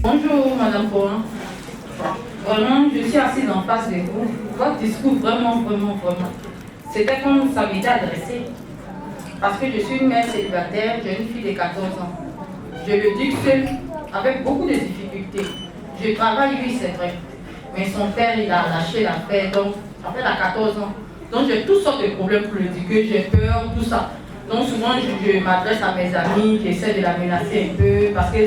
Bonjour Madame Poin. Vraiment, je suis assise en face de vous. Votre discours, vraiment, c'était comme ça m'était adressé. Parce que je suis une mère célibataire, j'ai une fille de 14 ans. Je le dis seule, avec beaucoup de difficultés. Je travaille, oui, c'est vrai. Mais son père, il a lâché l'affaire, donc, en fait, il a 14 ans. Donc, j'ai toutes sortes de problèmes pour le dire, j'ai peur, tout ça. Donc, souvent, je m'adresse à mes amis, j'essaie de la menacer un peu, parce que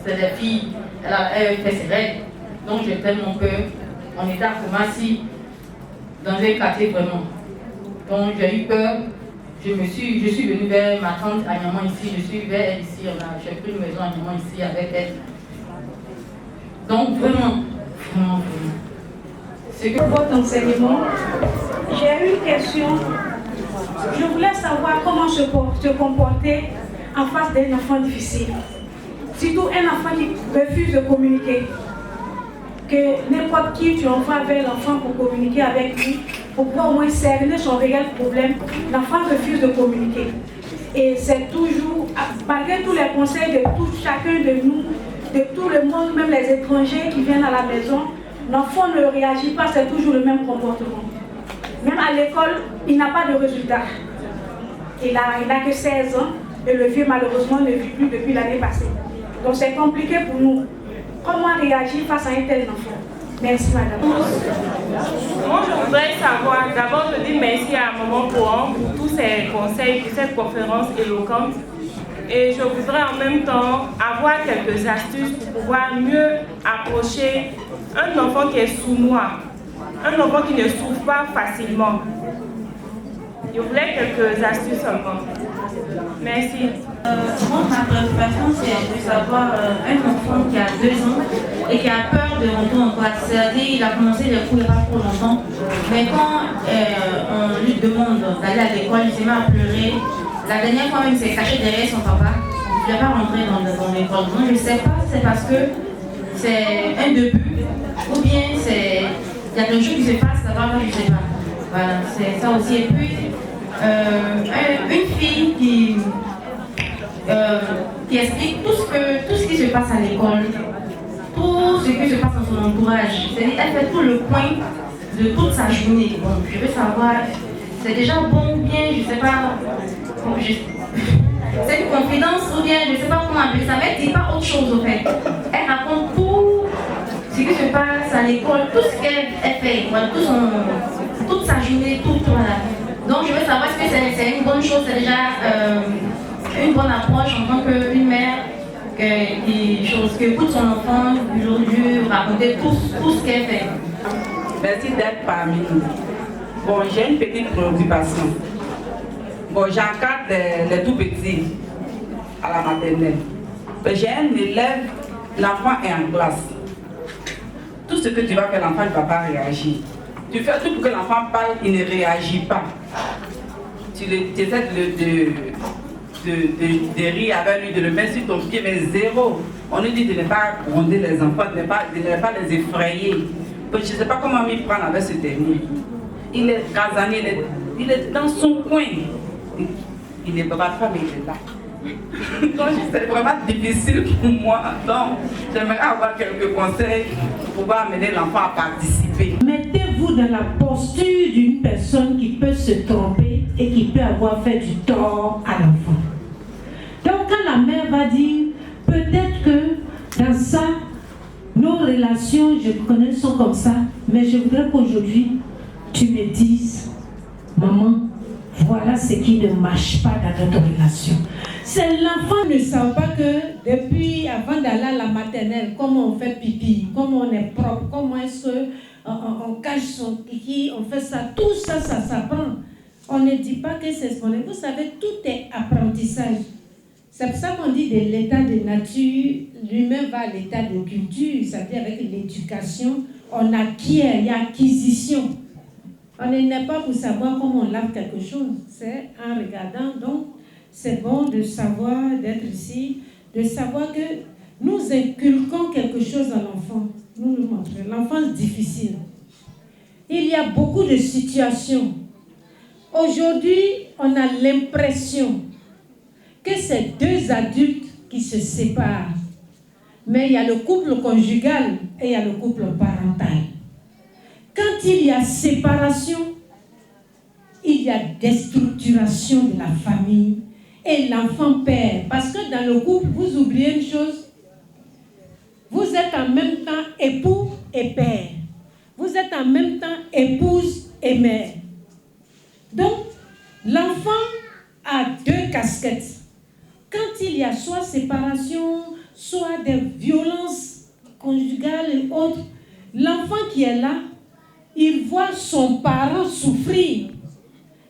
c'est des filles, elle fait ses règles. Donc, j'ai tellement peur. On était à Koumassi, dans un quartier vraiment. Donc, j'ai eu peur. Je suis venue vers ma tante à Niamant ici, je suis vers elle ici, j'ai pris une maison à Niamant ici avec elle. Donc vraiment. C'est que votre enseignement, j'ai eu une question. Je voulais savoir comment se comporter en face d'un enfant difficile. Surtout un enfant qui refuse de communiquer. Que n'importe qui tu envoies vers l'enfant pour communiquer avec lui, pour pouvoir au moins cerner son réel problème, l'enfant refuse de communiquer. Et c'est toujours, malgré tous les conseils de chacun de nous, de tout le monde, même les étrangers qui viennent à la maison, l'enfant ne réagit pas, c'est toujours le même comportement. Même à l'école, il n'a pas de résultat. Il n'a que 16 ans et le vieux malheureusement ne vit plus depuis l'année passée. Donc c'est compliqué pour nous. Comment réagir face à un tel enfant? Merci madame. Moi je voudrais savoir, d'abord je dis merci à Maman Pohan pour tous ses conseils, pour cette conférence éloquente. Et je voudrais en même temps avoir quelques astuces pour pouvoir mieux approcher un enfant qui est sournois, un enfant qui ne souffre pas facilement. Je voulais quelques astuces seulement. Merci. Moi, ma préoccupation, c'est de savoir un enfant qui a 2 ans et qui a peur de rentrer en classe. C'est-à-dire il a commencé les cours pas trop longtemps, mais quand on lui demande d'aller à l'école, il se met à pleurer. La dernière fois même, il s'est caché derrière son papa. Il ne voulait pas rentrer dans l'école. Donc je ne sais pas si c'est parce que c'est un début ou bien il y a quelque chose qui se passe là-bas, je ne sais pas. Voilà, c'est ça aussi. Et puis, une fille qui explique tout ce qui se passe à l'école, tout ce qui se passe dans son entourage. C'est-à-dire, elle fait tout le point de toute sa journée. Bon, je veux savoir, c'est déjà bon ou bien, je ne sais pas, c'est une confidence ou bien, je ne sais pas comment appeler ça, mais elle ne dit pas autre chose au fait. Elle raconte tout ce qui se passe à l'école, tout ce qu'elle fait, voilà, toute sa journée, tout, voilà. Donc je veux savoir est-ce que c'est une bonne chose, c'est déjà une bonne approche en tant qu'une mère qui écoute son enfant aujourd'hui raconter tout ce qu'elle fait. Merci d'être parmi nous. Bon, j'ai une petite préoccupation. Bon, j'encadre les tout petits à la maternelle. J'ai un élève, l'enfant est en classe. Tout ce que tu vas faire, l'enfant ne va pas réagir. Tu fais tout pour que l'enfant parle, il ne réagit pas. Tu essaies de rire avec lui, de le mettre sur ton pied, mais zéro. On nous dit de ne pas gronder les enfants, de ne pas les effrayer. Je ne sais pas comment m'y prendre avec ce dernier. Il est casanier, il est dans son coin. Il ne peut pas faire, mais il est là. Donc c'est vraiment difficile pour moi. Donc j'aimerais avoir quelques conseils pour pouvoir amener l'enfant à participer. Mettez-vous dans la posture d'une personne qui peut se tromper et qui peut avoir fait du tort à l'enfant. Donc quand la mère va dire, peut-être que dans ça, nos relations, je connais, sont comme ça, mais je voudrais qu'aujourd'hui, tu me dises, maman, voilà ce qui ne marche pas dans notre relation. C'est l'enfant ne savent pas que depuis, avant d'aller à la maternelle, comment on fait pipi, comment on est propre, comment est-ce qu'on cache son kiki, on fait ça, tout ça, ça s'apprend. On ne dit pas que c'est spontané. Vous savez, tout est apprentissage. C'est pour ça qu'on dit de l'état de nature, l'humain va à l'état de culture, c'est-à-dire avec l'éducation, on acquiert, il y a acquisition. On n'est pas pour savoir comment on lave quelque chose, c'est en regardant. Donc, c'est bon de savoir, d'être ici, de savoir que nous inculquons quelque chose à l'enfant. Nous nous montrons l'enfance difficile. Il y a beaucoup de situations. Aujourd'hui, on a l'impression que c'est 2 adultes qui se séparent. Mais il y a le couple conjugal et il y a le couple parental. Quand il y a séparation, il y a déstructuration de la famille et l'enfant perd. Parce que dans le couple, vous oubliez une chose, vous êtes en même temps époux et père. Vous êtes en même temps épouse et mère. Donc, l'enfant a deux casquettes. Quand il y a soit séparation, soit des violences conjugales et autres, l'enfant qui est là, il voit son parent souffrir.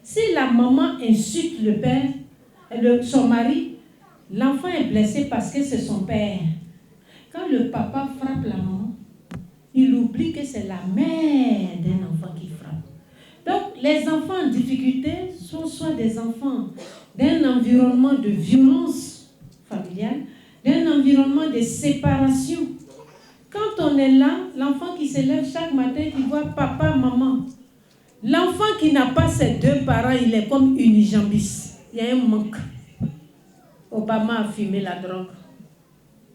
Si la maman insulte le père, son mari, l'enfant est blessé parce que c'est son père. Quand le papa frappe la maman, il oublie que c'est la mère d'un enfant qui frappe. Donc, les enfants en difficulté sont soit des enfants d'un environnement de violence familiale, d'un environnement de séparation. Quand on est là, l'enfant qui se lève chaque matin, qui voit papa, maman. L'enfant qui n'a pas ses deux parents, il est comme unijambis. Il y a un manque. Obama a fumé la drogue.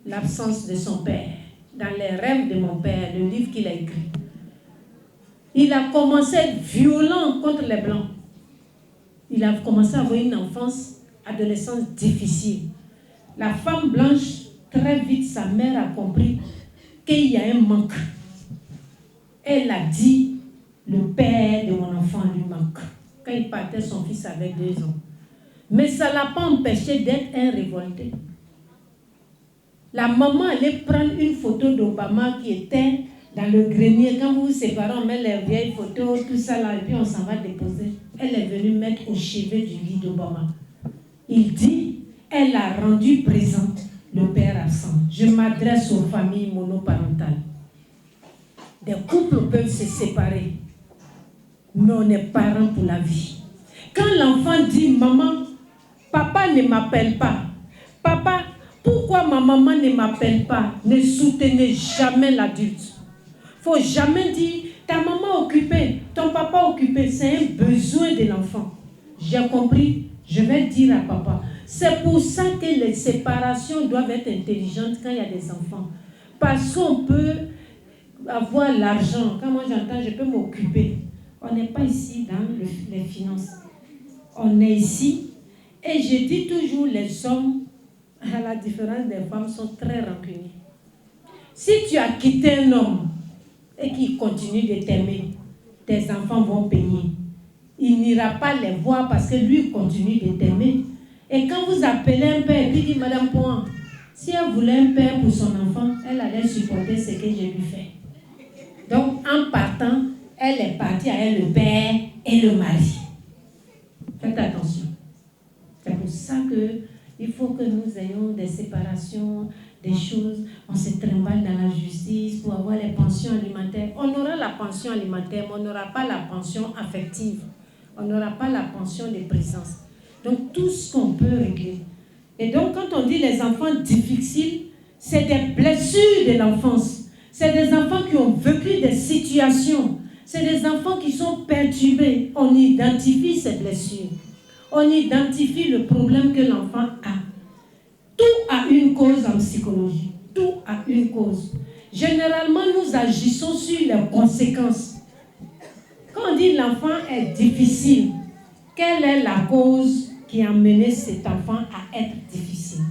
L'absence de son père. Dans les rêves de mon père, le livre qu'il a écrit. Il a commencé à être violent contre les Blancs. Il a commencé à avoir une enfance, adolescence difficile. La femme blanche, très vite, sa mère a compris qu'il y a un manque. Elle a dit, le père de mon enfant lui manque. Quand il partait, son fils avait 2 ans. Mais ça ne l'a pas empêché d'être un révolté. La maman allait prendre une photo d'Obama qui était dans le grenier. Quand vous vous séparez, on met les vieilles photos, tout ça là, et puis on s'en va déposer. Elle est venue mettre au chevet du lit d'Obama. Il dit, elle a rendu présent le père absent. Je m'adresse aux familles monoparentales. Des couples peuvent se séparer, mais on est parents pour la vie. Quand l'enfant dit, maman, papa ne m'appelle pas. Papa, pourquoi ma maman ne m'appelle pas? Ne soutenez jamais l'adulte. Il ne faut jamais dire, ta maman occupée, ton papa occupé. C'est un besoin de l'enfant. J'ai compris, je vais dire à papa. C'est pour ça que les séparations doivent être intelligentes quand il y a des enfants. Parce qu'on peut avoir l'argent. Quand moi j'entends, je peux m'occuper. On n'est pas ici dans les finances. On est ici. Et je dis toujours, les hommes, à la différence des femmes, sont très rancuniers. Si tu as quitté un homme et qu'il continue de t'aimer, tes enfants vont payer. Il n'ira pas les voir parce que lui continue de t'aimer. Et quand vous appelez un père et puis dit, Madame Point, si elle voulait un père pour son enfant, elle allait supporter ce que je lui fais. Donc, en partant, elle est partie avec le père et le mari. Faites attention. C'est pour ça qu'il faut que nous ayons des séparations, des choses. On se trimballe dans la justice pour avoir les pensions alimentaires. On aura la pension alimentaire, mais on n'aura pas la pension affective. On n'aura pas la pension de présence. Donc, tout ce qu'on peut régler. Et donc, quand on dit les enfants difficiles, c'est des blessures de l'enfance. C'est des enfants qui ont vécu des situations. C'est des enfants qui sont perturbés. On identifie ces blessures. On identifie le problème que l'enfant a. Tout a une cause en psychologie. Tout a une cause. Généralement, nous agissons sur les conséquences. Quand on dit l'enfant est difficile, quelle est la cause qui a mené cet enfant à être difficile?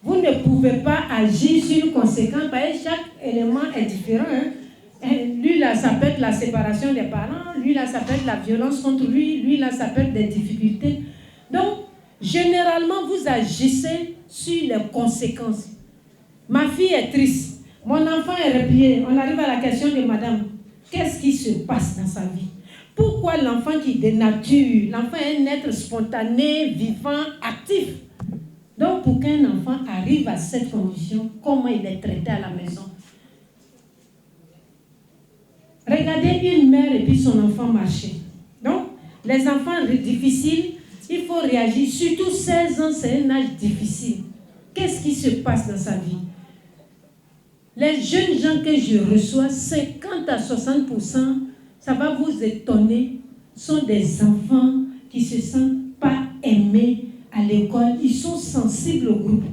Vous ne pouvez pas agir sur une conséquence parce que chaque élément est différent. Lui, là, ça peut être la séparation des parents. Lui, là, ça peut être la violence contre lui. Lui, là, ça peut être des difficultés. Donc, généralement, vous agissez sur les conséquences. Ma fille est triste. Mon enfant est replié. On arrive à la question de madame. Qu'est-ce qui se passe dans sa vie? Pourquoi l'enfant qui dénature? L'enfant est un être spontané, vivant, actif. Donc, pour qu'un enfant arrive à cette condition, comment il est traité à la maison? Regardez une mère et puis son enfant marcher. Donc, les enfants difficiles, il faut réagir. Surtout 16 ans, c'est un âge difficile. Qu'est-ce qui se passe dans sa vie? Les jeunes gens que je reçois, 50 à 60%, ça va vous étonner, sont des enfants qui ne se sentent pas aimés à l'école. Ils sont sensibles au groupe.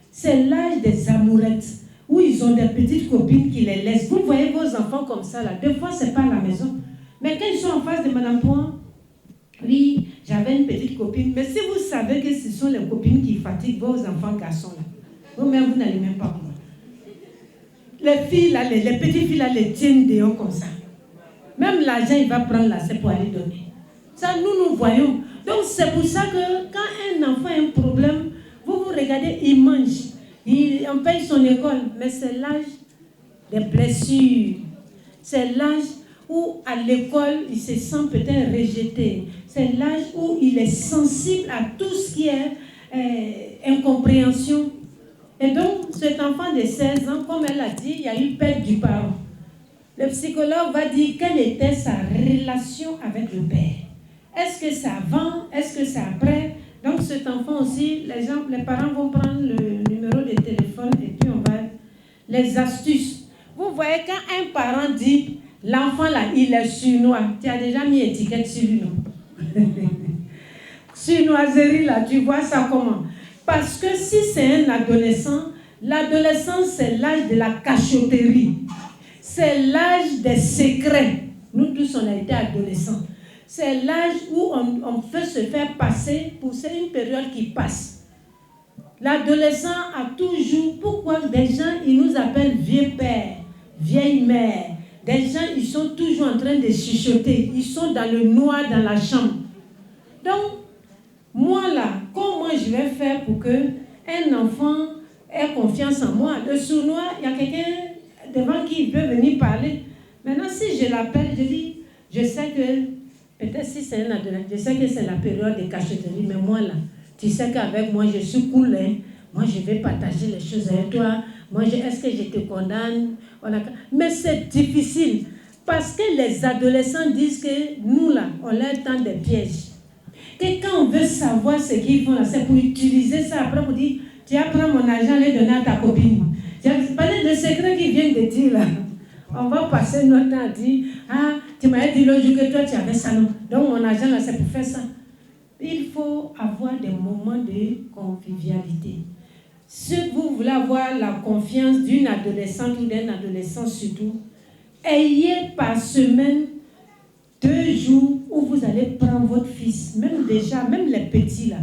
C'est l'âge des amourettes, où ils ont des petites copines qui les laissent. Vous voyez vos enfants comme ça, là. Des fois, ce n'est pas à la maison. Mais quand ils sont en face de Madame Point, oui, j'avais une petite copine. Mais si vous savez que ce sont les copines qui fatiguent vos enfants garçons, là, vous-même, vous n'allez même pas voir. Les filles, là, les petites filles, là, les tiennent dehors comme ça. Même l'argent, il va prendre là, c'est pour aller donner. Ça, nous voyons. Donc, c'est pour ça que quand un enfant a un problème, vous regardez, il mange. On paye son école, mais c'est l'âge des blessures. C'est l'âge où à l'école, il se sent peut-être rejeté. C'est l'âge où il est sensible à tout ce qui est incompréhension. Et donc, cet enfant de 16 ans, comme elle a dit, il y a eu perte du parent. Le psychologue va dire quelle était sa relation avec le père. Est-ce que c'est avant? Est-ce que c'est après? Donc, cet enfant aussi, les parents vont prendre le numéro de téléphone et puis on va... Les astuces. Vous voyez, quand un parent dit, l'enfant là, il est surnois, tu as déjà mis étiquette sur lui, non? Surnoiserie là, tu vois ça comment? Parce que si c'est un adolescent, l'adolescence c'est l'âge de la cachotterie. C'est l'âge des secrets. Nous tous, on a été adolescents. C'est l'âge où on peut se faire passer pour c'est une période qui passe. L'adolescent a toujours... Pourquoi des gens, ils nous appellent vieux père, vieille mère. Des gens, ils sont toujours en train de chuchoter. Ils sont dans le noir, dans la chambre. Donc, moi là, comment je vais faire pour qu'un enfant ait confiance en moi? Le sournois, il y a quelqu'un devant qui il peut venir parler. Maintenant, si je l'appelle, je dis, je sais que, peut-être si c'est un adolescent, je sais que c'est la période de cachotterie, mais moi là, tu sais qu'avec moi, je suis cool, hein? Moi, je vais partager les choses avec toi. Moi, est-ce que je te condamne? Mais c'est difficile, parce que les adolescents disent que nous là, on leur tend des pièges. Que quand on veut savoir ce qu'ils font là, c'est pour utiliser ça après pour dire, tu vas prendre mon argent et le donner à ta copine. Parlez de secrets qu'ils viennent de dire là. On va passer notre temps à dire, ah, tu m'avais dit l'autre jour que toi tu avais ça, non. Donc mon argent là, c'est pour faire ça. Il faut avoir des moments de convivialité. Si vous voulez avoir la confiance d'une adolescente ou d'un adolescent surtout, ayez par semaine 2 jours où vous allez prendre votre fils, même les petits là,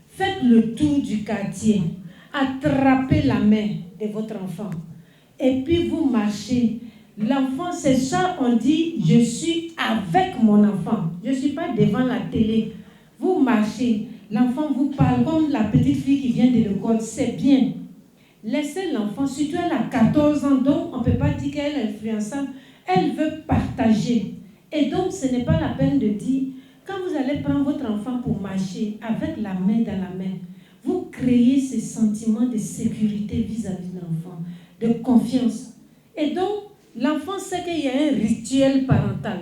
faites le tour du quartier, attrapez la main de votre enfant et puis vous marchez. L'enfant, c'est ça, on dit, je suis avec mon enfant, je ne suis pas devant la télé. Vous marchez, l'enfant vous parle comme la petite fille qui vient de l'école, c'est bien. Laissez l'enfant, surtout elle a 14 ans, donc on ne peut pas dire qu'elle est influençable, elle veut partager. Et donc, ce n'est pas la peine de dire, quand vous allez prendre votre enfant pour marcher avec la main dans la main, vous créez ce sentiment de sécurité vis-à-vis de l'enfant, de confiance. Et donc, l'enfant sait qu'il y a un rituel parental.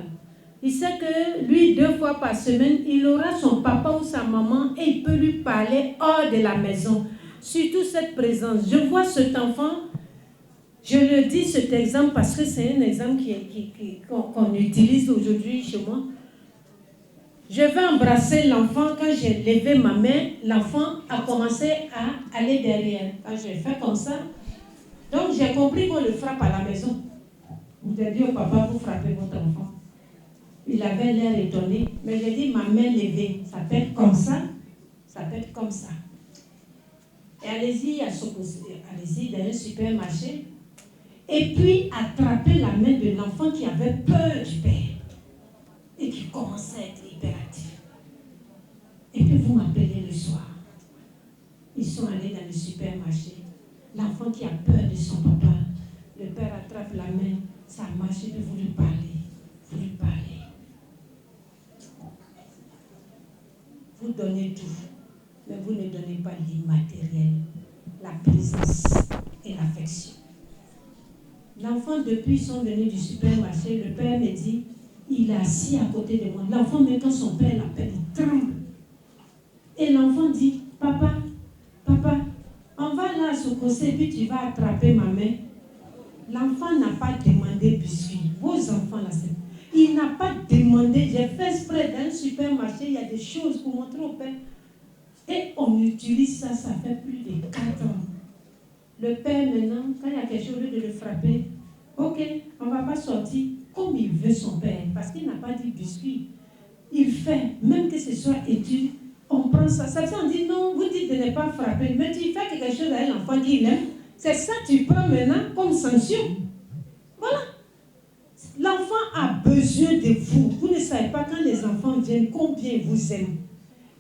Il sait que lui, 2 fois par semaine, il aura son papa ou sa maman et il peut lui parler hors de la maison. Surtout cette présence. Je vois cet enfant... Je le dis cet exemple parce que c'est un exemple qu'on utilise aujourd'hui chez moi. Je vais embrasser l'enfant. Quand j'ai levé ma main, l'enfant a commencé à aller derrière. Quand j'ai fait comme ça, donc j'ai compris qu'on le frappe à la maison. Vous avez dit au papa, vous frappez votre enfant. Il avait l'air étonné, mais j'ai dit ma main levée, ça peut être comme ça, ça peut être comme ça. Et allez-y dans un supermarché. Et puis, attraper la main de l'enfant qui avait peur du père et qui commençait à être hyperactif. Et puis, vous m'appelez le soir. Ils sont allés dans le supermarché. L'enfant qui a peur de son papa, le père attrape la main, ça marche, et puis vous lui parlez. Vous lui parlez. Vous donnez tout, mais vous ne donnez pas l'immatériel, la présence et l'affection. L'enfant, depuis qu'ils sont venus du supermarché, le père me dit, il est assis à côté de moi. L'enfant, même quand son père l'appelle, il tremble. Et l'enfant dit, papa, on va là à ce conseil, puis tu vas attraper ma main. L'enfant n'a pas demandé biscuit. Vos enfants, là, il n'a pas demandé. J'ai fait exprès dans le supermarché, il y a des choses pour montrer au père. Et on utilise ça, ça fait plus de 4 ans. Le père, maintenant, quand il y a quelque chose, au lieu de le frapper, ok, on ne va pas sortir comme il veut son père, parce qu'il n'a pas dit biscuit. Il fait, même que ce soit étude, on prend ça. Ça veut dire, on dit non, vous dites de ne pas frapper, mais tu fais quelque chose à un enfant qu'il aime, c'est ça que tu prends maintenant comme sanction. Voilà. L'enfant a besoin de vous. Vous ne savez pas quand les enfants viennent combien ils vous aiment,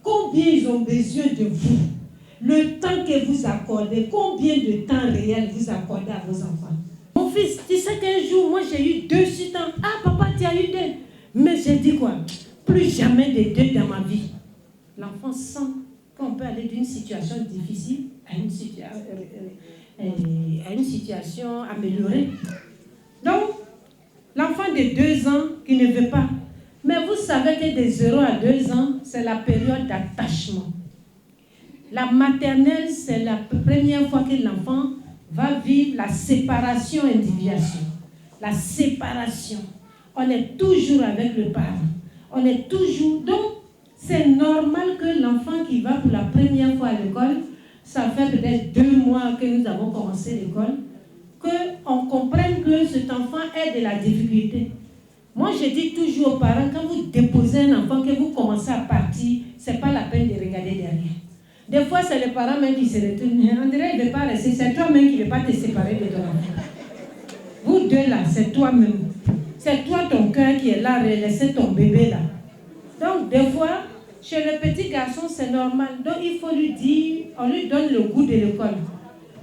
combien ils ont besoin de vous. Le temps que vous accordez, combien de temps réel vous accordez à vos enfants. Mon fils, tu sais qu'un jour, moi j'ai eu 2 ans. Ah papa, tu as eu 2. Mais j'ai dit quoi? Plus jamais de 2 dans ma vie. L'enfant sent qu'on peut aller d'une situation difficile à une situation améliorée. Donc, l'enfant de 2 ans qui ne veut pas. Mais vous savez que de 0 à 2 ans, c'est la période d'attachement. La maternelle, c'est la première fois que l'enfant va vivre la séparation individuation. La séparation. On est toujours avec le parent. On est toujours... Donc, c'est normal que l'enfant qui va pour la première fois à l'école, ça fait peut-être 2 mois que nous avons commencé l'école, qu'on comprenne que cet enfant est de la difficulté. Moi, je dis toujours aux parents, quand vous déposez un enfant, que vous commencez à partir, ce n'est pas la peine de regarder derrière. Des fois, c'est les parents même qui se retournent. On dirait qu'il ne veut pas rester. C'est toi-même qui ne veut pas te séparer de ton enfant. Vous deux là, c'est toi-même. C'est toi ton cœur qui est là, laisser ton bébé là. Donc, des fois, chez le petit garçon, c'est normal. Donc, il faut lui dire, on lui donne le goût de l'école.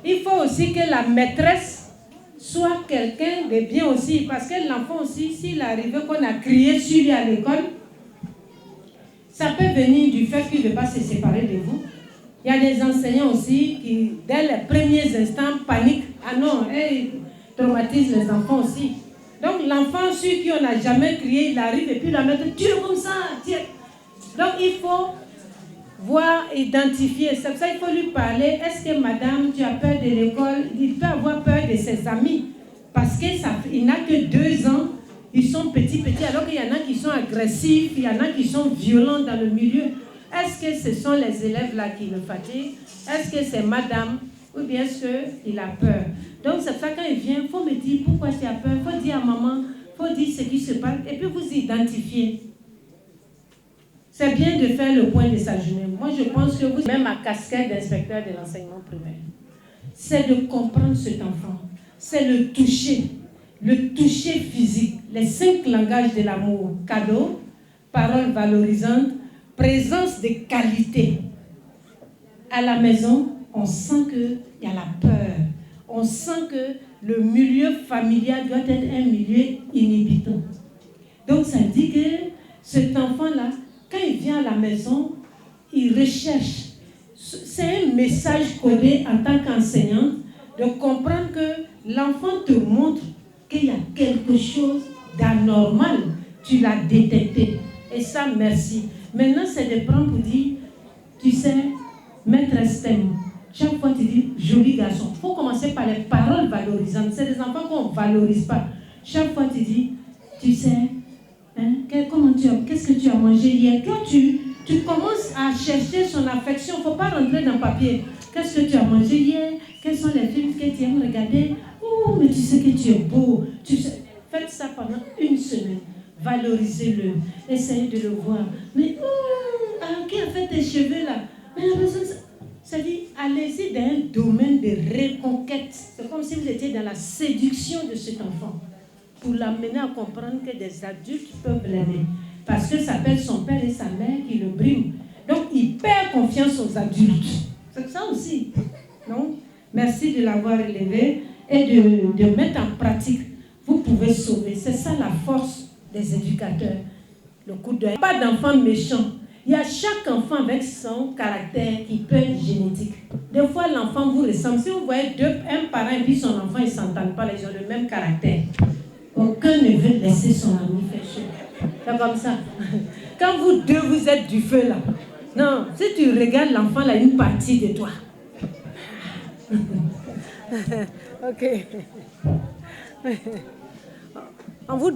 Il faut aussi que la maîtresse soit quelqu'un de bien aussi. Parce que l'enfant aussi, s'il arrive qu'on a crié sur lui à l'école, ça peut venir du fait qu'il ne veut pas se séparer de vous. Il y a des enseignants aussi qui, dès les premiers instants, paniquent. Ah non, ils traumatisent les enfants aussi. Donc l'enfant sur qui on n'a jamais crié, il arrive et puis la maîtresse, tu es comme ça, tiens. Donc il faut voir, identifier. C'est pour ça qu'il faut lui parler. Est-ce que madame, tu as peur de l'école? Il peut avoir peur de ses amis. Parce qu'il n'a que 2 ans. Ils sont petits, alors qu'il y en a qui sont agressifs, il y en a qui sont violents dans le milieu. Est-ce que ce sont les élèves là qui le fatiguent? Est-ce que c'est madame? Ou bien est-ce qu'il a peur? Donc c'est ça, quand il vient, il faut me dire pourquoi tu as peur. Il faut dire à maman, il faut dire ce qui se passe. Et puis vous identifiez. C'est bien de faire le point de sa journée. Moi je pense que vous, même ma casquette d'inspecteur de l'enseignement primaire, c'est de comprendre cet enfant. C'est le toucher physique. Les 5 langages de l'amour. Cadeau, paroles valorisantes, présence de qualité. À la maison, on sent qu'il y a la peur. On sent que le milieu familial doit être un milieu inhibitant. Donc ça dit que cet enfant-là, quand il vient à la maison, il recherche. C'est un message codé en tant qu'enseignante de comprendre que l'enfant te montre qu'il y a quelque chose d'anormal. Tu l'as détecté. Et ça, merci. Maintenant, c'est de prendre pour dire, tu sais, maîtresse t'aime. Chaque fois, tu dis, joli garçon. Il faut commencer par les paroles valorisantes. C'est des enfants qu'on ne valorise pas. Chaque fois, tu dis, tu sais, hein, qu'est-ce que tu as mangé hier? Quand tu commences à chercher son affection, il ne faut pas rentrer dans le papier. Qu'est-ce que tu as mangé hier? Quels sont les films que tu aimes regarder? Oh, mais tu sais que tu es beau. Faites ça pendant 1 semaine. Valorisez-le. Essayez de le voir. Mais, qui a fait tes cheveux là? Mais la personne, c'est-à-dire, allez-y dans un domaine de reconquête. C'est comme si vous étiez dans la séduction de cet enfant. Pour l'amener à comprendre que des adultes peuvent l'aimer. Parce que ça s'appelle son père et sa mère qui le briment. Donc, il perd confiance aux adultes. C'est ça aussi. Donc, merci de l'avoir élevé et de mettre en pratique. Vous pouvez sauver. C'est ça la force des éducateurs. Le coup d'œil. Pas d'enfant méchant. Il y a chaque enfant avec son caractère qui peut être génétique. Des fois, l'enfant vous ressemble. Si vous voyez un parent et puis son enfant, ils ne s'entendent pas, ils ont le même caractère. Aucun ne veut laisser son ami faire chaud. C'est comme ça. Quand vous deux, vous êtes du feu là. Non, si tu regardes l'enfant, là, une partie de toi. Ok. On vous